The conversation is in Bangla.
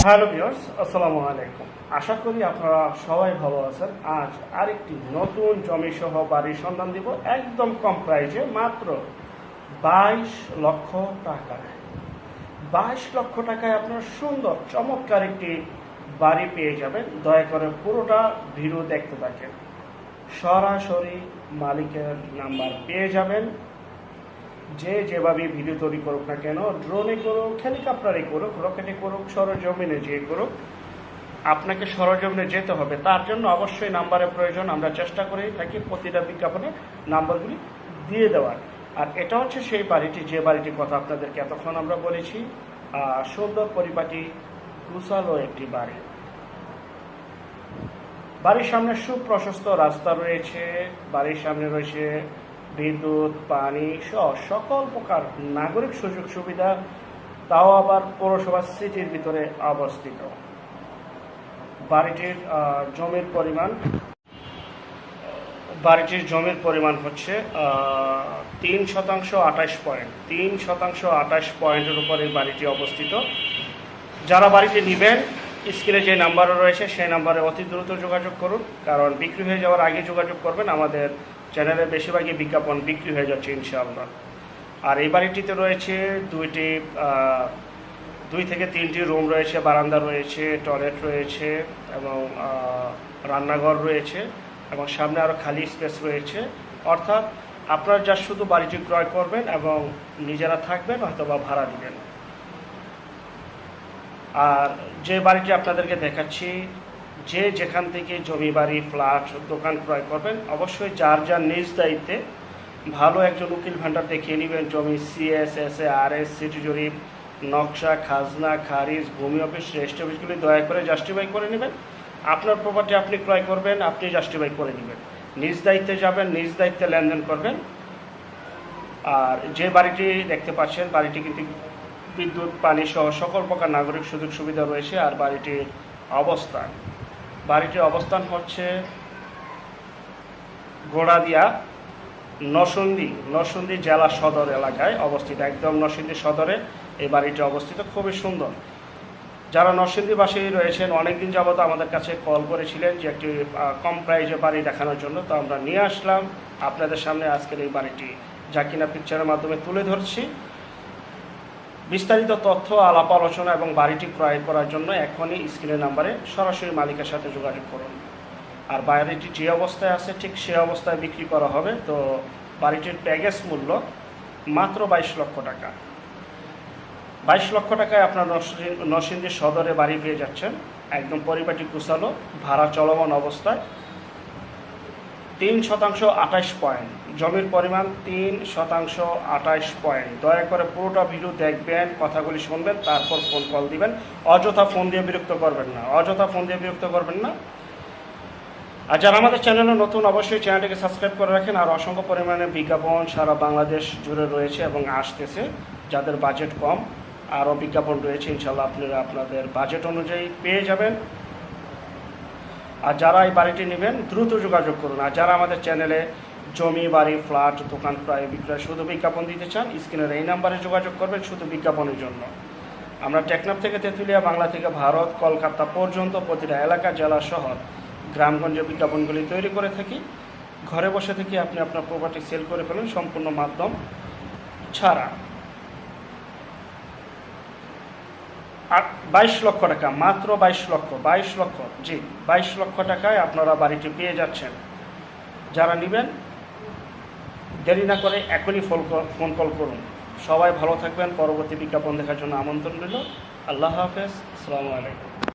হ্যালো ভিউয়ার্স, আসসালামু আলাইকুম। আশা করি আপনারা সবাই ভালো আছেন। আজ আরেকটি নতুন জমি সহ বাড়ির সন্ধান দিব একদম কম প্রাইসে, মাত্র 22 লক্ষ টাকায়। 22 লক্ষ টাকায় আপনারা সুন্দর চমৎকার একটি বাড়ি পেয়ে যাবেন। দয়া করে পুরোটা ভিডিও দেখতে থাকেন। সরাসরি মালিকের নাম্বার পেয়ে যাবেন। যে যেভাবে ভিডিও তৈরি করুক না কেন, ড্রোনে করুক, হেলিকপ্টারে করুক, রকেটে করুক, সরজমিনে যে করুক, আপনাকে সরজমিনে যেতে হবে। তার জন্য অবশ্যই নাম্বারের প্রয়োজন। আমরা চেষ্টা করেই থাকি প্রতিটা বিজ্ঞাপনে নাম্বারগুলি দিয়ে দেওয়ার। আর এটা হচ্ছে সেই বাড়িটি, যে বাড়িটির কথা আপনাদেরকে এতক্ষণ আমরা বলেছি। সুন্দর পরিপাটি গুছালো একটি বাড়ি। বাড়ির সামনে সুপ্রশস্ত রাস্তা রয়েছে। বাড়ির সামনে রয়েছে বিদ্যুৎ, পানি সহ সকল প্রকার নাগরিক সুযোগ সুবিধা, তাও আবার পৌরসভা সিটির ভিতরে অবস্থিত। বাড়িটির জমির পরিমাণ হচ্ছে 3% পয়েন্টের উপর এই বাড়িটি অবস্থিত। যারা বাড়িটি নেবেন, স্ক্রিনে যে নাম্বারও রয়েছে সেই নাম্বারে অতি দ্রুত যোগাযোগ করুন, কারণ বিক্রি হয়ে যাওয়ার আগে যোগাযোগ করবেন। আমাদের চ্যানেলে বেশিরভাগই বিজ্ঞাপন বিক্রি হয়ে যাচ্ছে ইনশাআল্লাহ। আর এই বাড়িটিতে রয়েছে 2 থেকে 3টি রুম রয়েছে, বারান্দা রয়েছে, টয়লেট রয়েছে এবং রান্নাঘর রয়েছে, এবং সামনে আরও খালি স্পেস রয়েছে। অর্থাৎ আপনারা যা শুধু বাড়িটি ক্রয় করবেন এবং নিজেরা থাকবেন, হয়তো বা ভাড়া দিবেন। আর যে বাড়িটি আপনাদেরকে দেখাচ্ছি, যে যেখান থেকে জমি, বাড়ি, ফ্ল্যাট, দোকান ক্রয় করবেন, অবশ্যই যার যার নিজ দায়িত্বে ভালো একজন উকিল ভান্ডার দেখিয়ে নেবেন। জমি CS, SA, RS, সিটি জরিপ, নকশা, খাজনা, খারিজ, ভূমি অফিস, রেজিস্ট্রি অফিসগুলি দয়া করে জাস্টিফাই করে নেবেন। আপনার প্রপার্টি আপনি ক্রয় করবেন, আপনি জাস্টিফাই করে নেবেন। নিজ দায়িত্বে যাবেন, নিজ দায়িত্বে লেনদেন করবেন। আর যে বাড়িটি দেখতে পাচ্ছেন, বাড়িটি কিন্তু বিদ্যুৎ, পানি সহ সকল প্রকার নাগরিক সুযোগ সুবিধা রয়েছে। আর বাড়িটির অবস্থান হচ্ছে গোড়াদিয়া, নরসিংদী জেলা সদর এলাকায় অবস্থিত। একদম নরসিংদী সদরে এই বাড়িটি অবস্থিত। খুবই সুন্দর। যারা নরসিংদীবাসী রয়েছেন, অনেকদিন যাবত আমাদের কাছে কল করেছিলেন যে একটি কম প্রাইজে বাড়ি দেখানোর জন্য, তো আমরা নিয়ে আসলাম আপনাদের সামনে আজকের এই বাড়িটি, যা কিনা পিকচারের মাধ্যমে তুলে ধরছি। বিস্তারিত তথ্য, আলাপ আলোচনা এবং বাড়িটি ক্রয় করার জন্য এখনই স্ক্রিনের নাম্বারে সরাসরি মালিকের সাথে যোগাযোগ করুন। আর বাড়িটি যে অবস্থায় আছে ঠিক সে অবস্থায় বিক্রি করা হবে। তো বাড়িটির প্যাকেজ মূল্য মাত্র 22 লক্ষ টাকা। 22 লক্ষ টাকায় আপনার নরসিংদী সদরে বাড়ি পেয়ে যাচ্ছেন, একদম পরিপাটি গুছালো, ভাড়া চলমান অবস্থায়। 3% পয়েন্ট জমির পরিমাণ, 3% পয়েন্ট। দয়া করে পুরোটা ভিডিও দেখবেন, কথাগুলি শুনবেন, তারপর ফোন কল দিবেন। অযথা ফোন দিয়ে বিরক্ত করবেন না। আর যারা আমাদের চ্যানেলে নতুন, অবশ্যই চ্যানেলটিকে সাবস্ক্রাইব করে রাখেন। আর অসংখ্য পরিমাণে বিজ্ঞাপন সারা বাংলাদেশ জুড়ে রয়েছে এবং আসতেছে। যাদের বাজেট কম, আরও বিজ্ঞাপন রয়েছে, ইনশাল্লাহ আপনারা আপনাদের বাজেট অনুযায়ী পেয়ে যাবেন। আর যারা এই বাড়িটি নেবেন, দ্রুত যোগাযোগ করুন। আর যারা আমাদের চ্যানেলে জমি, বাড়ি, ফ্ল্যাট, দোকান ক্রয় বিক্রয় শুধু বিজ্ঞাপন দিতে চান, স্ক্রিনের এই নাম্বারে যোগাযোগ করবেন শুধু বিজ্ঞাপনের জন্য। আমরা টেকনাফ থেকে তেঁতুলিয়া, বাংলা থেকে ভারত, কলকাতা পর্যন্ত প্রতিটা এলাকা, জেলা, শহর, গ্রামগঞ্জে বিজ্ঞাপনগুলি তৈরি করে থাকি। ঘরে বসে থেকে আপনি আপনার প্রপার্টি সেল করে ফেলুন সম্পূর্ণ মাধ্যম ছাড়া। আর 22 লক্ষ টাকা, মাত্র 22 লক্ষ টাকায় আপনারা বাড়িটি পেয়ে যাচ্ছেন। যারা নেবেন, দেরি না করে এখনই ফোন কল করুন। সবাই ভালো থাকবেন। পরবর্তী বিজ্ঞাপন দেখার জন্য আমন্ত্রণ রইল। আল্লাহ হাফেজ, আসসালামু আলাইকুম।